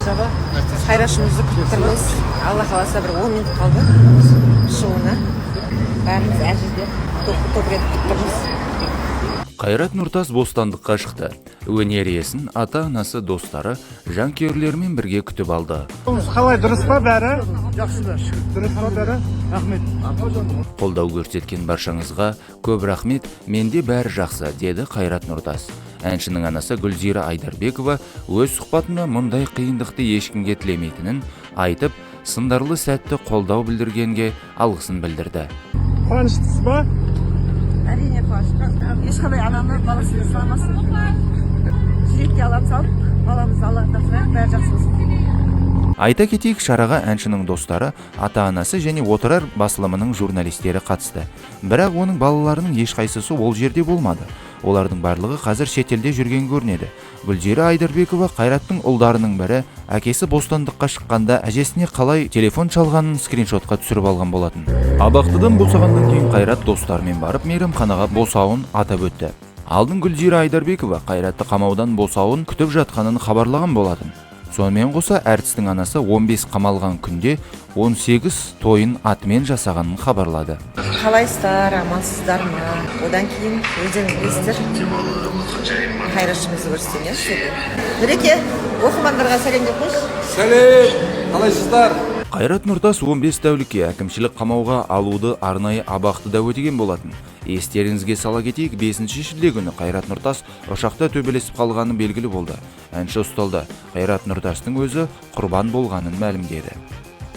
Қайрашымызды күттірміз. Алла қаласа бір 10 минут қалды шығуына. Бәріміз әр жерде топ етіп күттірміз. Қайрат Нұртас бостандыққа шықты. Өнер иесін ата-анасы, достары, жанкүйерлерімен бірге күтіп алды. Қалай, дұрыс па бәрі? Жақсы да, дұрыс па бәрі? Рахмет. Қолдау көрсеткен баршаңызға көп рахмет, менде бәрі жақсы, деді Қайрат Нұртас. Әншінің анасы Гүлзира Айдарбекова өз сұхбатында мұндай қиындықты ешкімге тілемейтінін айтып, сындарлы сәтті қолдау білдіргенге алғысын білдірді. Қуаныштысыз ба? Әрине қуаныштымын. Ешқандай анамды баласына сұрамасын. Жүрекке алам салып, баламызды Аллахтан сұрайық, бәрі жақсы болсын. Айта кетейік, шараға әншінің достары, ата-анасы және отырар басылымының журналистері қатысты. Бірақ оның балаларының ешқайсысы ол жерде болмады. Олардың барлығы қазір шетелде жүрген көрінеді. Гүлзира Айдарбекова Қайраттың ұлдарының бірі, әкесі бостандыққа шыққанда әжесіне қалай телефон çalғанын скриншотқа түсіріп алған болатын. Абақтыдан босағаннан кейін Қайрат достарымен барып мейрамханаға босауын атап өтті. Алдын Гүлзира Айдарбекова Қайратты қамаудан босауын күтіп жатқанын хабарлаған болатын. Сонымен қоса әртістің анасы 15 қамалған күнде 18 тойын атымен жасағанын хабарлады. Қалайсыздар, амансыздар ма? Одан кейін өздеріңіз білесіздер. Қайрашымызды көрсетеміз. Нұреке, оқырмандарға сәлем деп қойшы. Сәлем, қалайсыздар? Қайрат Нұртас 15 тәулікке әкімшілік қамауға алуды арнайы абақтыда өтеген болатын. Естеріңізге сала кетейік, 5 шілде күні Қайрат Нұртас ұшақта төбелесіп қалғаны белгілі болды. Әнші ұсталды. Қайрат Нұртастың өзі құрбан болғанын мәлімдеді.